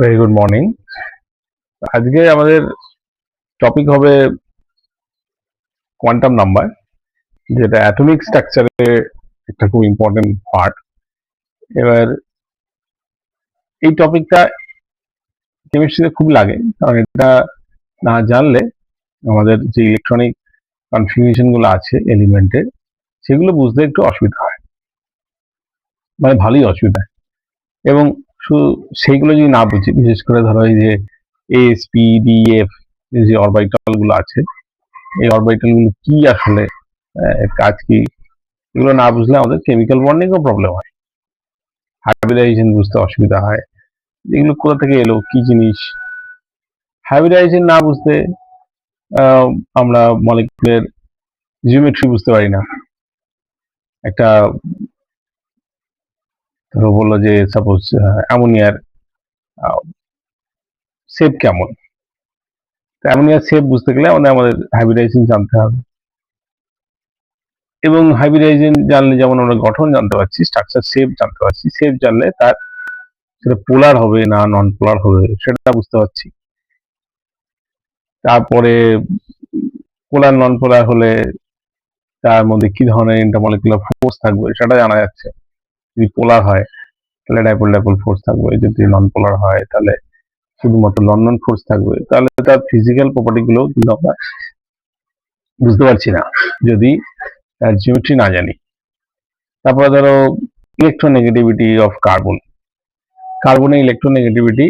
Very good morning. আজকে আমাদের topic হবে কোয়ান্টাম নাম্বার, যেটা অ্যাটমিক স্ট্রাকচারে একটা খুব ইম্পর্টেন্ট পার্ট। এবার এই টপিকটা কেমিস্ট্রিতে খুব লাগে, কারণ এটা না জানলে আমাদের যে ইলেকট্রনিক কনফিগারেশন গুলো আছে এলিমেন্টের, সেগুলো বুঝতে একটু অসুবিধা হয়, মানে ভালোই অসুবিধা হয়। এবং শুধু সেইগুলো যদি না বুঝি, বিশেষ করে ধরো এই যে এস পি ডি এফ যে অরবিটাল গুলো আছে, এই অরবিটাল গুলো কি আসলে, এর কাজ কি, এগুলো না বুঝলে আমাদের কেমিক্যাল বন্ডিংও প্রবলেম হয়, হাইব্রিডাইজেশন বুঝতে অসুবিধা হয়, এগুলো কোথা থেকে এলো, কি জিনিস। হাইব্রিডাইজেশন না বুঝতে আহ, আমরা মলিকুলের জিওমেট্রি বুঝতে পারি না। একটা ধরো বললো যে সাপোজ অ্যামোনিয়ার শেপ কেমন, অ্যামোনিয়ার শেপ বুঝতে গেলে আমাদের হাইব্রিডাইজেশন জানতে হবে। এবং হাইব্রিডাইজেশন জানলে যেমন আমরা গঠন জানতে পারছি, স্ট্রাকচার শেপ জানতে পারছি, শেপ জানলে তার সেটা পোলার হবে না নন পোলার হবে সেটা বুঝতে পারছি। তারপরে পোলার নন পোলার হলে তার মধ্যে কি ধরনের ইন্টারমলিকুলার ফোর্স থাকবে সেটা জানা যাচ্ছে। যদি পোলার হয় তাহলে ডাইপোল ডাইপোল ফোর্স থাকবে, যদি নন পোলার হয় তাহলে শুধুমাত্র লন্ডন ফোর্স থাকবে। তাহলে তার ফিজিক্যাল প্রপার্টি গুলো কিন্তু আমরা বুঝতে পারছি না যদি তার জিওমেট্রি না জানি। তারপরে ধরো ইলেকট্রোনেগেটিভিটি অফ কার্বন, কার্বনের ইলেকট্রোনেগেটিভিটি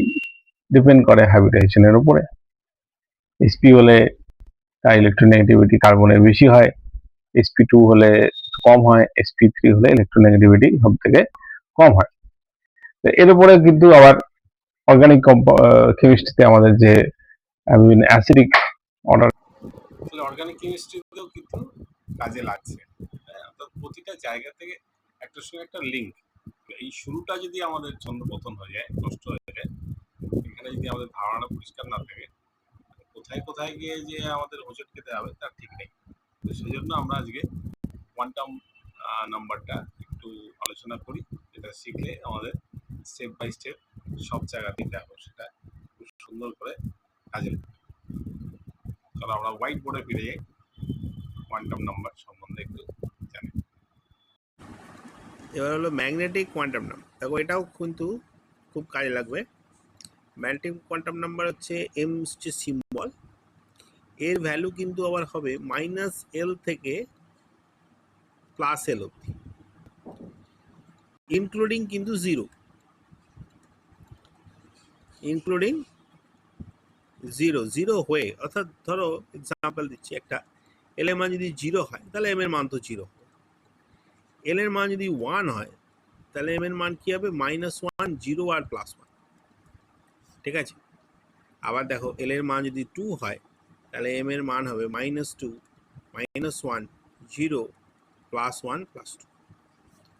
ডিপেন্ড করে হাইব্রিডাইজেশনের উপরে। sp হলে তার ইলেকট্রোনেগেটিভিটি কার্বনের বেশি হয়, sp2 হলে কম হয়, sp3 হলে ইলেকট্রোনেগেটিভিটি সব থেকে কম হয়। এর উপরে কিন্তু আবার অর্গানিক কেমিস্ট্রিতে আমাদের যে অ্যাসিডিক অর্ডার, অর্গানিক কেমিস্ট্রিতেও কিন্তু কাজে লাগছে। অর্থাৎ প্রতিটা জায়গা থেকে একটার সঙ্গে একটা লিঙ্ক। এই শুরুটা যদি আমাদের ছন্দপতন হয়ে যায়, নষ্ট হয়ে যায়, এখানে যদি আমাদের ধারণাটা পরিষ্কার না থাকে, কোথায় কোথায় গিয়ে যে আমাদের হোঁচট খেতে হবে তার ঠিক নেই। তো সেই জন্য আমরা আজকে কোয়ান্টাম নাম্বারটা একটু আলোচনা করি, যেটা শিখলে আমাদের স্টেপ বাই স্টেপ সব জায়গাতেই দেখো সেটা খুব সুন্দর করে কাজে লাগবে। তাহলে আমরা হোয়াইট বোর্ডে ফিরে যাই, কোয়ান্টাম নাম্বার সম্বন্ধে একটু জানি। এবার হলো ম্যাগনেটিক কোয়ান্টাম নাম্বার। দেখো এটাও কিন্তু খুব কাজে লাগবে। ম্যাগনেটিক কোয়ান্টাম নাম্বার হচ্ছে এম হচ্ছে সিম্বল, এর ভ্যালু কিন্তু আবার হবে -L থেকে +L অবধি, ইনক্লুডিং কিন্তু জিরো, ইনক্লুডিং জিরো, জিরো হয়ে, অর্থাৎ ধরো এক্সাম্পল দিচ্ছি, একটা এল এর মান যদি 0 হয় তাহলে এম এর মান তো 0 হবে। এল এর মান যদি 1 হয় তাহলে এম এর মান কি হবে? -1, 0 আর +1। ঠিক আছে। আবার দেখো এল এর মান যদি 2 হয় তাহলে এম এর মান হবে -2, -1, 0, +1, +2।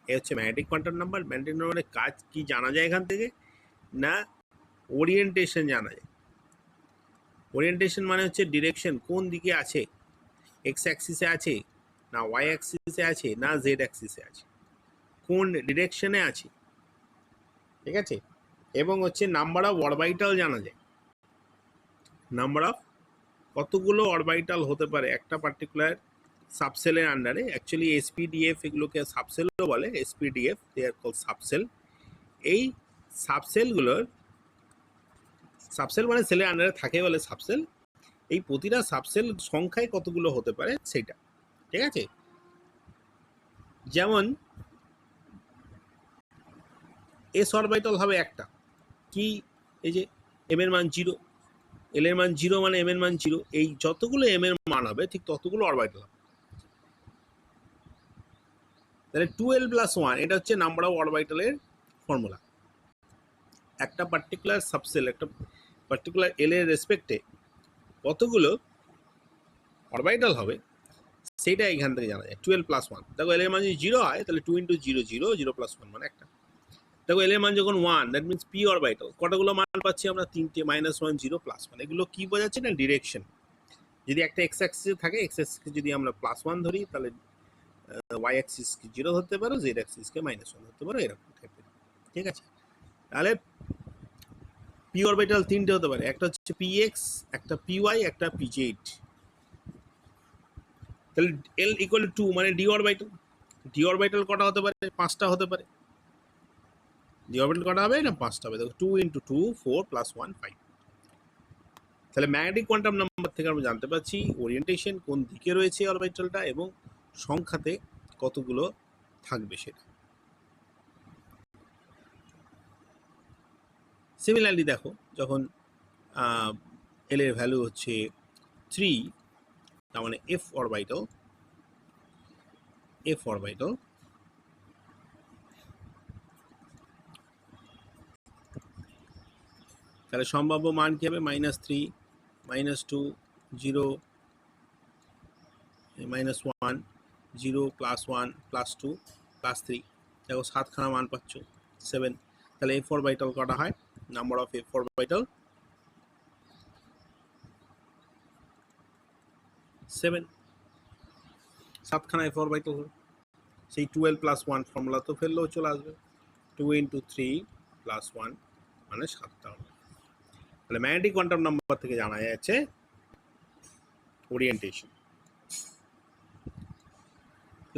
এ হচ্ছে ম্যাগনেটিক কোয়ান্টাম নাম্বার। ম্যাগনেটিক নাম্বারের কাজ কি জানা যায় এখান থেকে? না, ওরিয়েন্টেশন জানা যায়। ওরিয়েন্টেশন মানে হচ্ছে ডিরেকশন, কোন দিকে আছে, এক্স অ্যাক্সিসে আছে না ওয়াই অ্যাক্সিসে আছে না জেড অ্যাক্সিসে আছে, কোন ডিরেকশনে আছে। ঠিক আছে। এবং হচ্ছে নাম্বার অফ অরবিটাল জানা যায়, নাম্বার অফ কতগুলো অরবিটাল হতে পারে একটা পার্টিকুলার সাবসেলের আন্ডারে। অ্যাকচুয়ালি এসপিডিএফ এগুলোকে সাবসেলও বলে, এসপিডিএফ দে আর কল সাবসেল। এই সাবসেলগুলোর, সাবসেল মানে সেলের আন্ডারে থাকে বলে সাবসেল, এই প্রতিটা সাবসেল সংখ্যায় কতগুলো হতে পারে সেটা। ঠিক আছে। যেমন এস অরবিটাল হবে একটা, কি, এই যে এম এর মান 0, এল এর মান 0 মানে এম এর মান 0, এই যতগুলো এম এর মান হবে ঠিক ততগুলো অরবিটাল হবে। তাহলে 2l + 1 এটা হচ্ছে নাম্বার অফ অরবিটালের ফর্মুলা। একটা পার্টিকুলার সাবসেল, একটা পার্টিকুলার এল এর রেসপেক্টে কতগুলো অরবিটাল হবে সেটা এখান থেকে জানা যায়। 12 + 1, দেখো এল এর মান যদি 0 হয় তাহলে 2 × 0, 0, 0 + 1 মানে একটা। দেখো এল এর মান যখন 1, দ্যাট মিনস পি অরবিটাল, কতগুলো মান পাচ্ছি আমরা? 3টে, -1, 0, +1। এগুলো কি বোঝাচ্ছে না? ডিরেকশন। যদি একটা এক্স অ্যাক্সিসে থাকে, এক্স অ্যাক্সিসকে যদি আমরা +1 ধরি তাহলে ওয়াই অ্যাক্সিসকে 0 ধরতে পারো, জেড অ্যাক্সিসকে -1 ধরতে পারো, এরকম টাইপের। ঠিক আছে। তাহলে পি অরবিটাল তিনটে হতে পারে, একটা হচ্ছে পিএক্স, একটা পিওয়াই, একটা পিজেড। তাহলে এল ইকুয়াল টু মানে ডি অরবিটাল। ডি অরবিটাল কটা হতে পারে? 5টা হতে পারে। ডি অরবিটাল কটা হবে না? 5টা হবে। দেখো 2 × 2 4 + 1 5। তাহলে ম্যাগনেটিক কোয়ান্টাম নাম্বার থেকে আমরা জানতে পারছি ওরিয়েন্টেশন কোন দিকে রয়েছে অরবিটালটা এবং সংখ্যাতে কতগুলো থাকবে সেটা। সিমিলারলি দেখো যখন এল এর ভ্যালু হচ্ছে 3, তার মানে এফ অরবিটাল তাহলে সম্ভাব্য মান কি হবে? -3, -2, 0, -1, 0, +1, +2, +3। দেখো 7খানা মান পাচ্ছ, 7। তাহলে এফ অরবিটাল কটা হয়? Number of f orbital 7। 7খানা এফ অরবিটাল হলো। সেই 12 + 1 ফর্মুলা তো ফেললেও চলে আসবে। 2 × 3 + 1 মানে 7টা হবে। তাহলে ম্যাগনেটিক কোয়ান্টাম নাম্বার থেকে জানা যাচ্ছে ওরিয়েন্টেশন।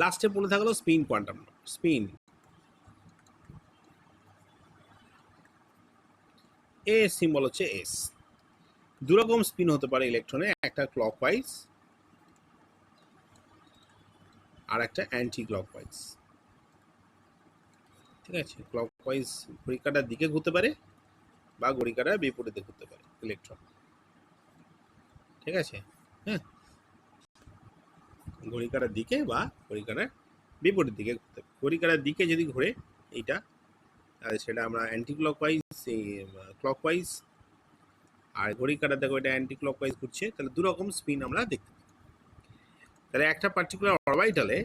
লাস্টে পড়ে থাকলো spin quantum number. Spin a symbol হচ্ছে এস। দুরকম স্পিন হতে পারে ইলেকট্রনে, একটা ক্লকওয়াইজ আর একটা অ্যান্টি ক্লকওয়াইজ। ঠিক আছে, ক্লকওয়াইজ ঘড়ি কাঁটার দিকে ঘুরতে পারে বা ঘড়ি কাঁটার বিপরীতে ঘুরতে পারে ইলেকট্রন। ঠিক আছে, হ্যাঁ, ঘড়ি কাঁটার দিকে বা ঘড়ি কাঁটার বিপরীত দিকে ঘুরতে পারে। ঘড়ি কাঁটার দিকে যদি ঘুরে এইটা, তাহলে সেটা আমরা অ্যান্টি ক্লকওয়াইজ, ক্লকওয়াইজ। আর ঘড়ি কাঁটার দেখো এটা অ্যান্টি ক্লকওয়াইজ ঘুরছে। তাহলে দুরকম স্পিন আমরা দেখতে পাই। তাহলে একটা পার্টিকুলার অরবিটালে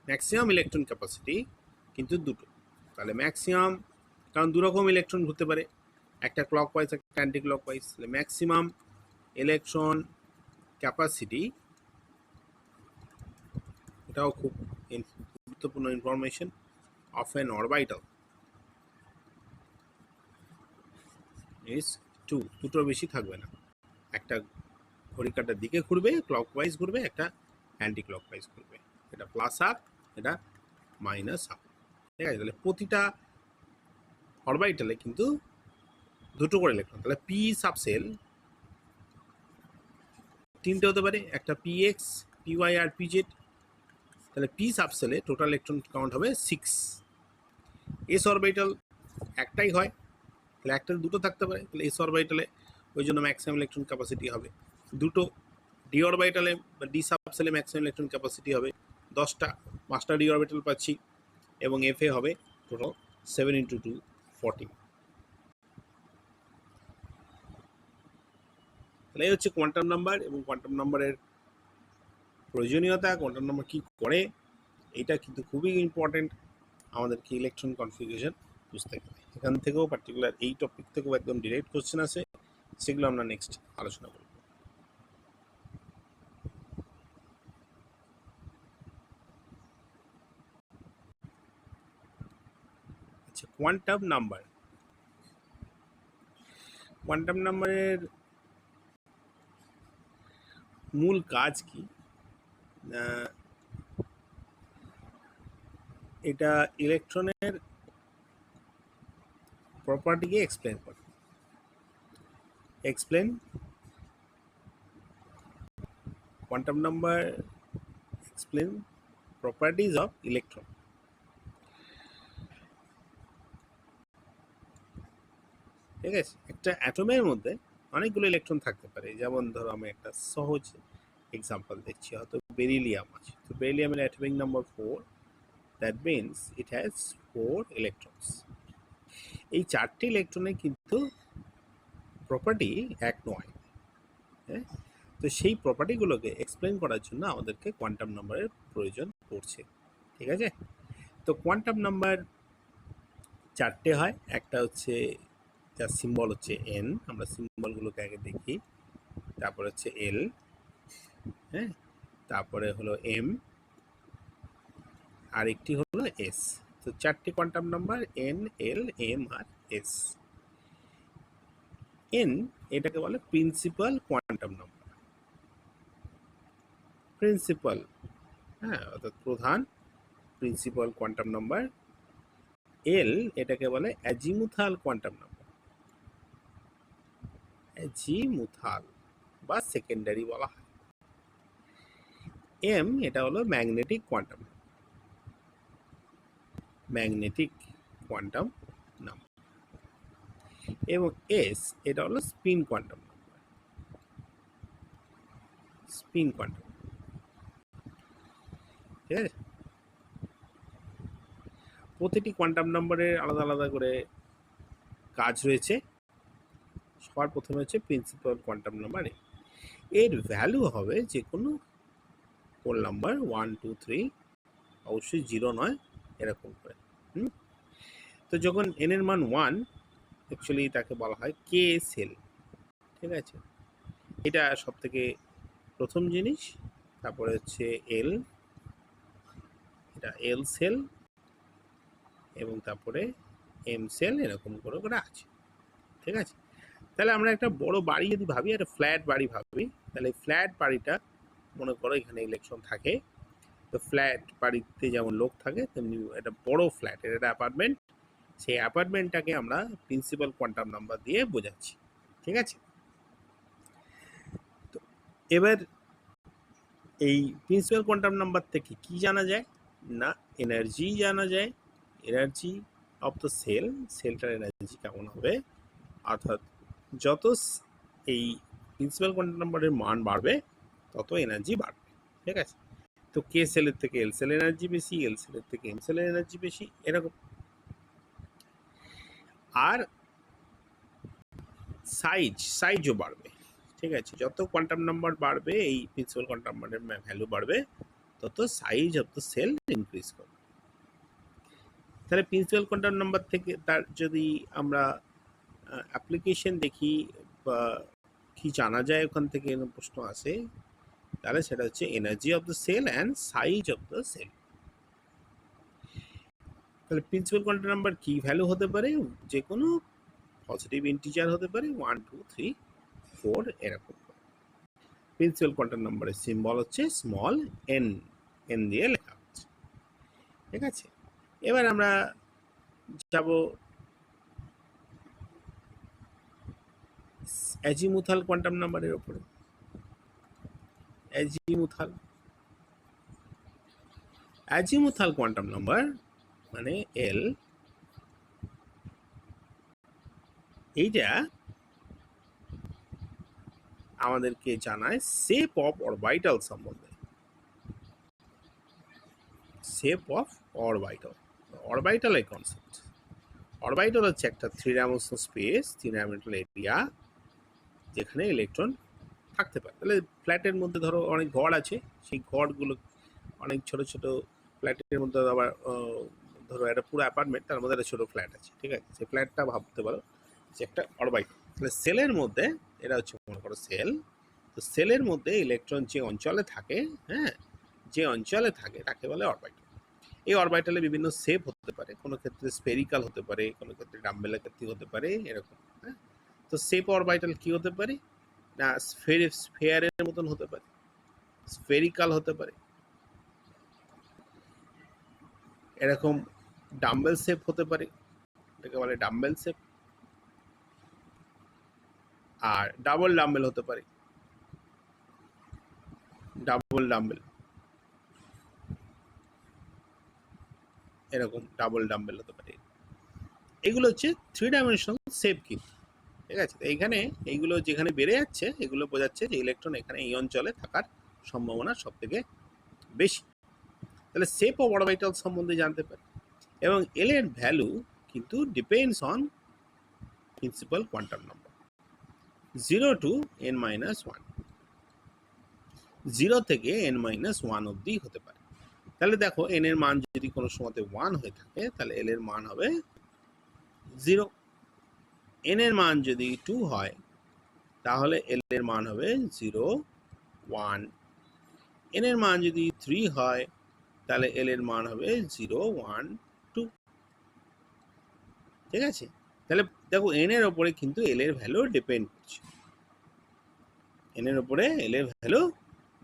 ম্যাক্সিমাম ইলেকট্রন ক্যাপাসিটি কিন্তু দুটো। তাহলে ম্যাক্সিমাম, কারণ দুরকম ইলেকট্রন ঘুরতে পারে, একটা ক্লকওয়াইজ একটা অ্যান্টি ক্লকওয়াইজ। তাহলে ম্যাক্সিমাম ইলেকট্রন ক্যাপাসিটি, এটাও খুব গুরুত্বপূর্ণ information, of an orbital is 2। দুটোর বেশি থাকবে না। একটা ঘড়ি কাঁটার দিকে ঘুরবে, ক্লকওয়াইজ ঘুরবে, একটা অ্যান্টি ক্লকওয়াইজ ঘুরবে। এটা প্লাস হাফ, এটা মাইনাস হাফ। ঠিক আছে, তাহলে প্রতিটা অরবিটালে কিন্তু দুটো করে ইলেকট্রন। তাহলে পি সাবসেল তিনটে হতে পারে, একটা পিএক্স, পিওয়াই আর পিজেড। তাহলে পি সাবসেলে টোটাল ইলেকট্রন কাউন্ট হবে 6। এস অরবিটাল একটাই হয়, তাহলে একটা দুটো থাকতে পারে। তাহলে এস অরবিটালে ওই জন্য ম্যাক্সিমাম ইলেকট্রন ক্যাপাসিটি হবে দুটো। ডি অরবিটালে বা ডি সাবসেলে ম্যাক্সিমাম ইলেকট্রন ক্যাপাসিটি হবে 10টা। 5টা ডি অরবিটাল পাচ্ছি এবং এফ এ হবে টোটাল 7 × 2 14। তাহলে এই হচ্ছে কোয়ান্টাম নাম্বার এবং কোয়ান্টাম নাম্বারের প্রয়োজনীয়তা, কোয়ান্টাম নাম্বার কী করে, এটা কিন্তু খুবই ইম্পর্টেন্ট আমাদেরকে ইলেকট্রন কনফিগারেশন বুঝতে গেলে। এখান থেকেও পার্টিকুলার এই টপিক থেকেও একদম ডিরেক্ট কোশ্চেন আছে, সেগুলো আমরা নেক্সট আলোচনা করব। আচ্ছা, কোয়ান্টাম নাম্বার, কোয়ান্টাম নাম্বারের মূল কাজ কি? এটা ইলেকট্রনের প্রপার্টিকে এক্সপ্লেন করে। Explain quantum number explain properties of electron. ঠিক আছে, একটা অ্যাটমের মধ্যে অনেকগুলো ইলেকট্রন থাকতে পারে। যেমন ধরো আমি একটা সহজ এক্সাম্পল দেখছি, হয়তো বেরিলিয়াম আছে। তো বেরিলিয়ামের atomic number 4, that means it has 4 electrons. এই 4টে ইলেকট্রনের কিন্তু প্রপার্টি এক নয়। হ্যাঁ, তো সেই প্রপার্টিগুলোকে এক্সপ্লেন করার জন্য আমাদেরকে কোয়ান্টাম নাম্বারের প্রয়োজন পড়ছে। ঠিক আছে, তো কোয়ান্টাম নাম্বার 4টে হয়। একটা হচ্ছে যার সিম্বল হচ্ছে এন, আমরা সিম্বলগুলোকে আগে দেখি। তারপরে হচ্ছে এল, হ্যাঁ, তারপরে হলো এম, আর একটি হলো এস। তো 4টি কোয়ান্টাম নাম্বার এন, এল, এম আর এস। এন এটাকে বলে প্রিন্সিপাল কোয়ান্টাম নাম্বার। প্রিন্সিপাল, হ্যাঁ, অর্থাৎ প্রধান, প্রিন্সিপাল কোয়ান্টাম নাম্বার। এল এটাকে বলে অ্যাজিমুথাল কোয়ান্টাম নাম্বার, অ্যাজিমুথাল বা সেকেন্ডারি বলা হয়। এম এটা হলো magnetic quantum, magnetic quantum number. এবং এস এটা হলো spin quantum number, spin quantum. ঠিক আছে, প্রতিটি কোয়ান্টাম নাম্বারের আলাদা আলাদা করে কাজ রয়েছে। সবার প্রথমে হচ্ছে প্রিন্সিপাল কোয়ান্টাম নাম্বার, এর ভ্যালু হবে যে কোনো কোন নাম্বার 1 2 3, অবশ্যই 0 নয়, এরকম করে। তো যখন এন এর মান 1, অ্যাকচুয়ালি তাকে বলা হয় কে সেল। ঠিক আছে, এটা সব থেকে প্রথম জিনিস। তারপরে হচ্ছে এল, এটা এল সেল, এবং তারপরে এম সেল, এরকম করে করে আছে। ঠিক আছে, তাহলে আমরা একটা বড় বাড়ি যদি ভাবি, একটা ফ্ল্যাট বাড়ি ভাবি, তাহলে ফ্ল্যাট বাড়িটা মনে করো এখানে ইলেকট্রন থাকে। তো ফ্ল্যাট বাড়িতে যেমন লোক থাকে তেমনি একটা বড় ফ্ল্যাট, এটা একটা অ্যাপার্টমেন্ট। সেই অ্যাপার্টমেন্টটাকে আমরা প্রিন্সিপাল কোয়ান্টাম নাম্বার দিয়ে বোঝাচ্ছি। ঠিক আছে, তো এবার এই প্রিন্সিপাল কোয়ান্টাম নাম্বার থেকে কি জানা যায় না, এনার্জি জানা যায়। এনার্জি অফ দ্য সেল, সেলটার এনার্জি কেমন হবে, অর্থাৎ যত এই প্রিন্সিপাল কোয়ান্টাম নাম্বারের মান বাড়বে তত এনার্জি বাড়বে। ঠিক আছে, তো কে সেলের থেকে এল সেলের এনার্জি বেশি, এল সেলের থেকে এম সেলের এনার্জি বেশি, এরকম। আর সাইজও বাড়বে। ঠিক আছে, যত কোয়ান্টাম নাম্বার বাড়বে, এই প্রিন্সিপাল কোয়ান্টাম নাম্বারের ভ্যালু বাড়বে, তত size of the cell increase করবে। তাহলে প্রিন্সিপাল কোয়ান্টাম নাম্বার থেকে তার যদি আমরা অ্যাপ্লিকেশন দেখি বা কি জানা যায় ওখান থেকে প্রশ্ন আসে, তাহলে সেটা হচ্ছে energy of the cell and size of the cell. তাহলে প্রিন্সিপাল কোয়ান্টাম নাম্বার কি ভ্যালু হতে পারে, যে কোনো পজিটিভ ইন্টিজার হতে পারে, 1 2 3 4 এরকম। প্রিন্সিপাল কোয়ান্টাম নাম্বারের সিম্বল হচ্ছে স্মল এন, এন দিয়ে লেখা হচ্ছে। ঠিক আছে, এবার আমরা যাব অ্যাজিমুথাল কোয়ান্টাম নাম্বারের উপরে। অ্যাজিমুথাল কোয়ান্টাম নাম্বার মানে এল, এইটা আমাদেরকে জানায় শেপ অফ অরবিটাল সম্বন্ধে। শেপ অফ অরবিটাল, অরবিটাল এর কনসেপ্ট। অরবিটাল হচ্ছে একটা 3 ডাইমেনশনাল স্পেস, 3 ডাইমেনশনাল এরিয়া, যেখানে ইলেকট্রন থাকতে পারে। তাহলে ফ্ল্যাটের মধ্যে ধরো অনেক ঘর আছে, সেই ঘরগুলো অনেক ছোট ছোট ফ্ল্যাটের মধ্যে আবার ধরো একটা পুরো অ্যাপার্টমেন্ট, তার মধ্যে একটা ছোট ফ্ল্যাট আছে। ঠিক আছে, সেই ফ্ল্যাটটা ভাবতে পারো যে একটা অরবিটাল। তাহলে সেলের মধ্যে, এটা হচ্ছে মনে করো সেল, তো সেলের মধ্যে ইলেকট্রন যে অঞ্চলে থাকে, হ্যাঁ, যে অঞ্চলে থাকে তাকে বলে অরবিটাল। এই অরবিটালে বিভিন্ন শেপ হতে পারে, কোনো ক্ষেত্রে স্পেরিক্যাল হতে পারে, কোনো ক্ষেত্রে ডাম্বেল আকৃতি হতে পারে, এরকম। হ্যাঁ, তো শেপ অরবিটাল কি হতে পারে না, স্ফেয়ারের মতন হতে পারে, স্ফেরিক্যাল হতে পারে, এরকম ডাম্বেল শেপ হতে পারে, এটাকে বলে ডাম্বেল শেপ। আর ডাবল ডাম্বেল হতে পারে, ডাবল ডাম্বেল, এরকম ডাবল ডাম্বেল হতে পারে। এগুলো হচ্ছে 3 ডাইমেনশনাল শেপ কিন্তু। ঠিক আছে, এইখানে এইগুলো যেখানে বেড়ে যাচ্ছে, এগুলো বোঝাচ্ছে যে ইলেকট্রন এখানে এই অঞ্চলে থাকার সম্ভাবনা সব থেকে বেশি। তাহলে শেপ অফ অরবিটাল সম্বন্ধে জানতে পারি। এবং এল এর ভ্যালু কিন্তু depends on principal quantum number 0 to n-1, 0 থেকে n-1 অবধি হতে পারে। তাহলে দেখো এন এর মান যদি কোনো সময়তে 1 হয়ে থাকে, তাহলে এল এর মান হবে 0। এন এর মান যদি 2 হয়, তাহলে এল এর মান হবে 0 1। এন এর মান যদি 3 হয়, তাহলে এল এর মান হবে 0 1 2। ঠিক আছে, তাহলে দেখো এন এর ওপরে কিন্তু এল এর ভ্যালু ডিপেন্ড করছে, এন এর ওপরে এল এর ভ্যালু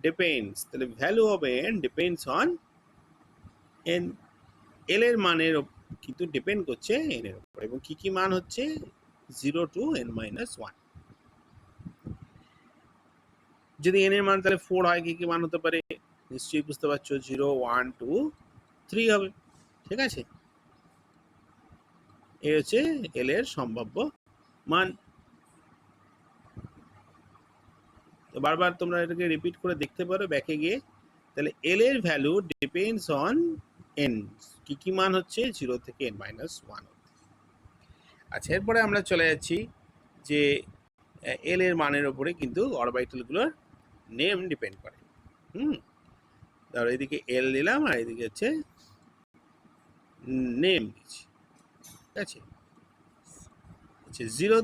ডিপেন্ডস। তাহলে value of n depends on n, l এর মানের কিন্তু ডিপেন্ড করছে এন এর উপর, এবং কি কি মান হচ্ছে 0 টু n-1। যদি n এর মান তাহলে 4 হয়, কি কি মান হতে পারে নিশ্চয়ই বুঝতে পারছো, 0 1 2 3 হবে। ঠিক আছে, এই হচ্ছে এল এর সম্ভাব্য মান। তো বারবার তোমরা এটাকে রিপিট করে দেখতে পারো ব্যাকে গিয়ে। তাহলে এল এর ভ্যালু ডিপেন্ডস অন এন, কি কি মান হচ্ছে 0 থেকে n-1। আচ্ছা, এরপরে আমরা চলে যাচ্ছি যে এল এর মানের উপরে কিন্তু অরবিটালগুলোর নেম ডিপেন্ড করে। ধরো এদিকে এল দিলাম আর এদিকে হচ্ছে নেম দিচ্ছি। ঠিক আছে, আচ্ছা, 0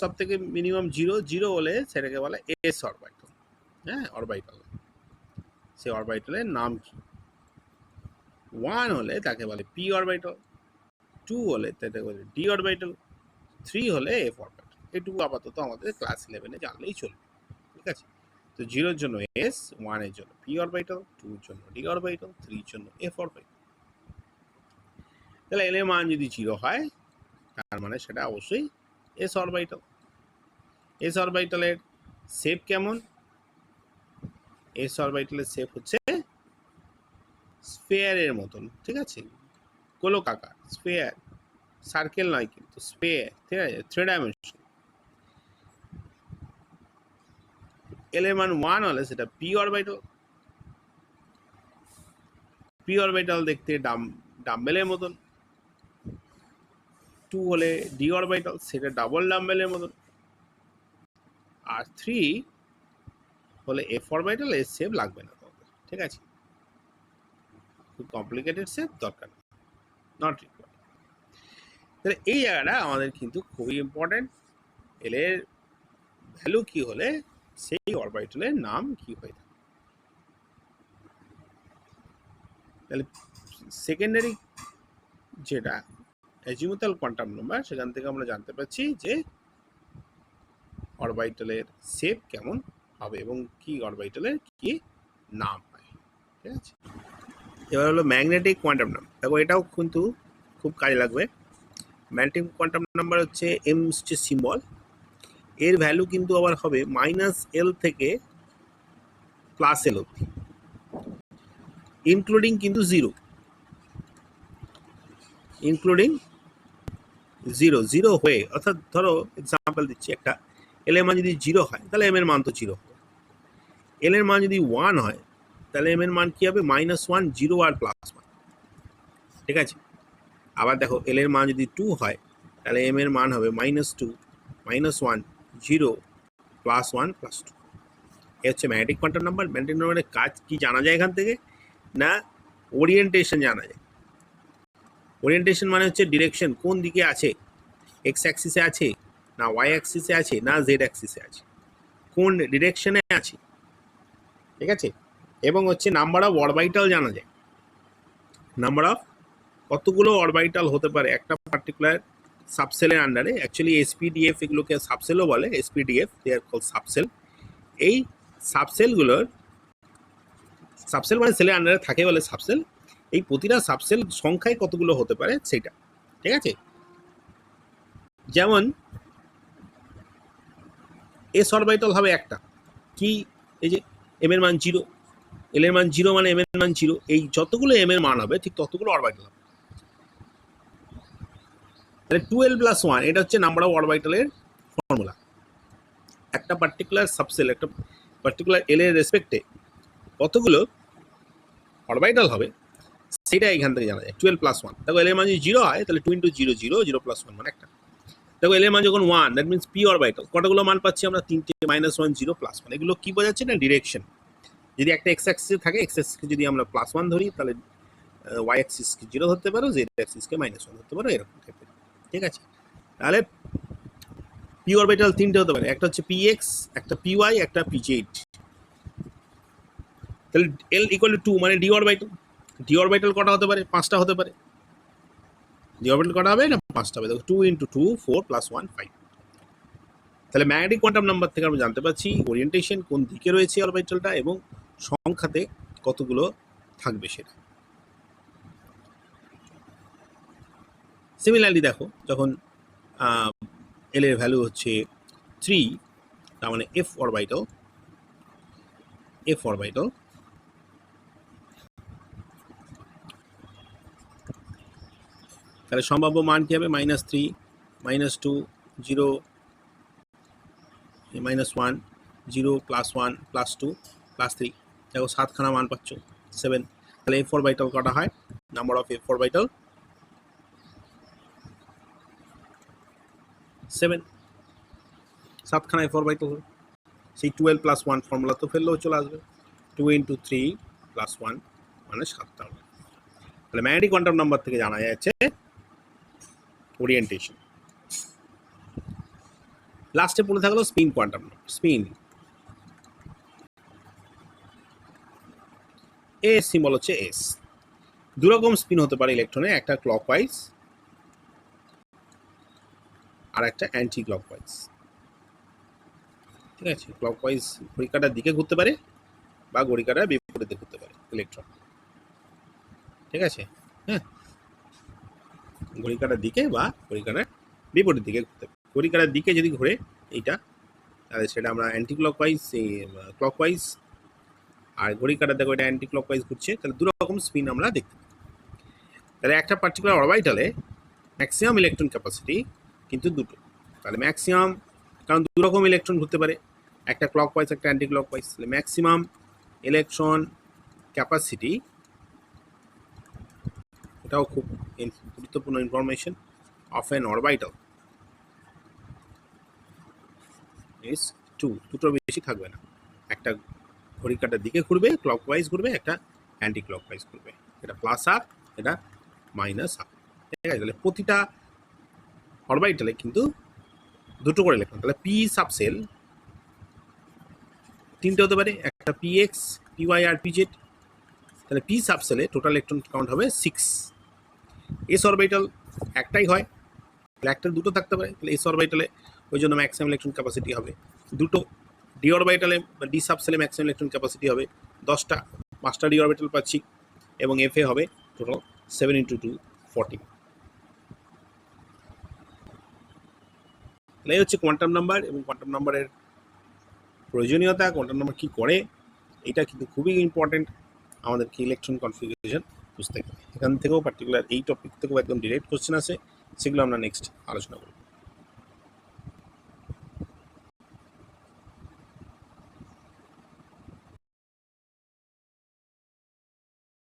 সব থেকে মিনিমাম 0 হলে সেটাকে বলে এস অরবিটাল। হ্যাঁ, অরবিটাল, সে অরবিটালের নাম কি। 1 হলে তাকে বলে পি অরবিটাল, 2 হলে তাকে বলে ডি অরবিটাল, 3 হলে এফ অরবিটাল। এটুকু আপাতত আমাদের ক্লাস 11-এ জানলেই চলবে। ঠিক আছে, তো 0 এর জন্য এস, 1 এর জন্য পি অরবিটাল, 2 এর জন্য ডি অরবিটাল, 3 এর জন্য এফ অরবিটাল। তাহলে এল এর মান যদি 0 হয় তার মানে সেটা অবশ্যই এস অরবিটাল। এস অরবিটালের শেপ কেমন? এস অরবিটালের শেপ হচ্ছে স্ফিয়ারের মতন। ঠিক আছে, গোলকাকার, স্ফিয়ার, সার্কেল নয় কিন্তু স্ফিয়ার। ঠিক আছে, 3 ডাইমেনশন। এল এর মান 1 হলে সেটা পি অরবিটাল। পি অরবিটাল দেখতে ডাম্বেলের মতন। 2 হলে ডি অরবিটাল, সেটা ডাবল ডাম্বেলের মতন। আর 3 হলে এফ অরবিটাল, এর শেপ লাগবে না তোমাদের। ঠিক আছে, খুব কমপ্লিকেটেড শেপ দরকার নেই, নট রিকোয়ার্ড। তাহলে এই জায়গাটা আমাদের কিন্তু খুবই ইম্পর্টেন্ট। এল এর ভ্যালু কি হলে সেই অরবিটালের নাম কি হয়ে থাকে। তাহলে সেকেন্ডারি যেটা অ্যাজিমুথাল কোয়ান্টাম নাম্বার, সেখান থেকে আমরা জানতে পারছি যে অরবিটালের শেপ কেমন হবে এবং কি অরবিটালের কি নাম হয়। ঠিক আছে, এবার হলো ম্যাগনেটিক কোয়ান্টাম নাম্বার। দেখো এটাও কিন্তু খুব কাজে লাগবে। ম্যাগনেটিক কোয়ান্টাম নাম্বার হচ্ছে এম হচ্ছে সিম্বল, এর ভ্যালু কিন্তু আবার হবে -L থেকে +L অবধি, ইনক্লুডিং কিন্তু 0, ইনক্লুডিং 0 হয়ে, অর্থাৎ ধরো এক্সাম্পল দিচ্ছি, একটা এল এর মান যদি 0 হয় তাহলে এম এর মান তো 0 হবে। এল এর মান যদি 1 হয় তাহলে এম এর মান কি হবে? -1, 0 আর +1। ঠিক আছে, আবার দেখো এল এর মান যদি 2 হয় তাহলে এম এর মান হবে -2, -1, 0, +1, +2। এ হচ্ছে ম্যাগনেটিক কোয়ান্টাম নাম্বার। ম্যাগনেটিক নাম্বারের কাজ কি জানা যায় এখান থেকে? না, ওরিয়েন্টেশন জানা যায়। ওরিয়েন্টেশন মানে হচ্ছে ডিরেকশন, কোন দিকে আছে, এক্স অ্যাক্সিসে আছে না ওয়াই অ্যাক্সিসে আছে না জেড অ্যাক্সিসে আছে, কোন ডিরেকশনে আছে। ঠিক আছে, এবং হচ্ছে নাম্বার অফ অরবিটাল জানা যায়। নাম্বার অফ কতগুলো অরবিটাল হতে পারে একটা পার্টিকুলার সাবসেলের আন্ডারে। অ্যাকচুয়ালি এসপিডিএফ এগুলোকে সাবসেলও বলে, এসপিডিএফ দে আর কল সাবসেল। এই সাবসেলগুলোর, সাবসেল মানে সেলের আন্ডারে থাকে বলে সাবসেল, এই প্রতিটা সাবসেল সংখ্যায় কতগুলো হতে পারে সেটা। ঠিক আছে, যেমন এস অরবিটাল হবে একটা, কি এই যে এম এর মান 0, এল এর মান 0 মানে এম এর মান 0, এই যতগুলো এম এর মান হবে ঠিক ততগুলো অরবিটাল হবে। তাহলে 2l+1 এটা হচ্ছে নাম্বার অফ অরবিটালের ফর্মুলা। একটা পার্টিকুলার সাবসেল, একটা পার্টিকুলার এল এর রেসপেক্টে কতগুলো অরবিটাল হবে সেটা এখান থেকে জানা যায়। 12+1, দেখো এল এর মান যদি 0 হয় তাহলে 2 × 0 0, 0+1 মানে একটা। দেখো এল এর মান যখন 1, দ্যাট মিনস পি অরবিটাল, কতগুলো মান পাচ্ছি আমরা? 3টে, -1, 0, +1। এগুলো কি বোঝাচ্ছে না? ডিরেকশন। যদি একটা এক্স অ্যাক্সিসে থাকে, এক্স অ্যাক্সিসকে যদি আমরা +1 ধরি তাহলে ওয়াই অ্যাক্সিসকে 0 ধরতে পারো, জেড অ্যাক্সিসকে -1 ধরতে পারো, এরকম টাইপের। ঠিক আছে, তাহলে পি অরবিটাল 3টে হতে পারে, একটা হচ্ছে px, একটা py, একটা pz। তাহলে l = 2 মানে ডি অরবিটাল। ডি অরবিটাল কটা হতে পারে? 5টা হতে পারে। যে অরবিটাল কটা হবে না 5টা হবে, দেখো 2 × 2 4 + 1 5। তাহলে ম্যাগনেটিক কোয়ান্টাম নাম্বার থেকে আমরা জানতে পারছি ওরিয়েন্টেশন কোন দিকে রয়েছে অরবিটালটা এবং সংখ্যাতে কতগুলো থাকবে সেটা। সিমিলারলি দেখো যখন এল এর ভ্যালু হচ্ছে 3, তার মানে এফ অরবিটাল, তাহলে সম্ভাব্য মান কি হবে? -3, -2, 0, -1, 0, +1, +2, +3। দেখো 7খানা মান পাচ্ছ, 7। তাহলে এফ অরবিটাল কটা হয়? নাম্বার অফ এফ অরবিটাল 7, 7খানা এফ অরবিটাল। সেই 12 + 1 ফর্মুলা তো ফেললেও চলে আসবে, 2 × 3 + 1 মানে 7টা হবে। তাহলে ম্যাগনেটিক কোয়ান্টাম নাম্বার থেকে জানা যাচ্ছে ওরিয়েন্টেশন। লাস্টে পড়ে থাকলো spin quantum number. Spin S symbol হচ্ছে এস। দুরকম স্পিন হতে পারে ইলেকট্রনে, একটা ক্লকওয়াইজ আর একটা অ্যান্টি ক্লকওয়াইজ। ঠিক আছে, ক্লকওয়াইজ ঘড়িকাটার দিকে ঘুরতে পারে বা ঘড়িকাটার বিপরীতে ঘুরতে পারে ইলেকট্রন। ঠিক আছে, হ্যাঁ, ঘড়িকাটার দিকে বা ঘড়িকাটার বিপরীত দিকে ঘুরতে পারে। ঘড়িকাটার দিকে যদি ঘুরে এইটা, তাহলে সেটা আমরা অ্যান্টি ক্লকওয়াইজ, ক্লকওয়াইজ, আর ঘড়িকাটা দেখো এটা অ্যান্টি ক্লকওয়াইজ ঘুরছে। তাহলে দুরকম স্পিন আমরা দেখতে পাই। তাহলে একটা পার্টিকুলার অরবিটালে ম্যাক্সিমাম ইলেকট্রন ক্যাপাসিটি কিন্তু দুটো। তাহলে ম্যাক্সিমাম, কারণ দুরকম ইলেকট্রন ঘুরতে পারে, একটা ক্লকওয়াইজ একটা অ্যান্টি ক্লকওয়াইজ। তাহলে ম্যাক্সিমাম ইলেকট্রন ক্যাপাসিটি, এটাও খুব গুরুত্বপূর্ণ information, of an orbital is 2। দুটোর বেশি থাকবে না, একটা ঘড়িকাটার দিকে ঘুরবে ক্লকওয়াইজ ঘুরবে, একটা অ্যান্টি ক্লকওয়াইজ ঘুরবে, এটা +R, এটা -R। ঠিক আছে, তাহলে প্রতিটা অরবিটালে কিন্তু দুটো করে ইলেকট্রন। তাহলে পি সাবসেল 3টে হতে পারে, একটা PX, PY আর PZ। তাহলে পি সাবসেলে টোটাল ইলেকট্রন কাউন্ট হবে 6। এস অরবিটাল একটাই হয়, তাহলে একটা দুটো থাকতে পারে, তাহলে এস অরবিটালে ওই জন্য ম্যাক্সিমাম ইলেকট্রন ক্যাপাসিটি হবে দুটো। ডি অরবিটালে বা ডি সাবসেলে ম্যাক্সিমাম ইলেকট্রন ক্যাপাসিটি হবে 10টা, 5টা ডি অরবিটাল পাচ্ছি, এবং এফ এ হবে টোটাল 7 × 2 14। তাহলে এই হচ্ছে কোয়ান্টাম নাম্বার এবং কোয়ান্টাম নাম্বারের প্রয়োজনীয়তা, কোয়ান্টাম নাম্বার কী করে, এটা কিন্তু খুবই ইম্পর্টেন্ট আমাদেরকে ইলেকট্রন কনফিগারেশন বুঝতে গেলে। এখান থেকেও পার্টিকুলার এই টপিক থেকেও একদম ডিরেক্ট কোশ্চেন আছে, সেগুলো আমরা নেক্সট আলোচনা করব।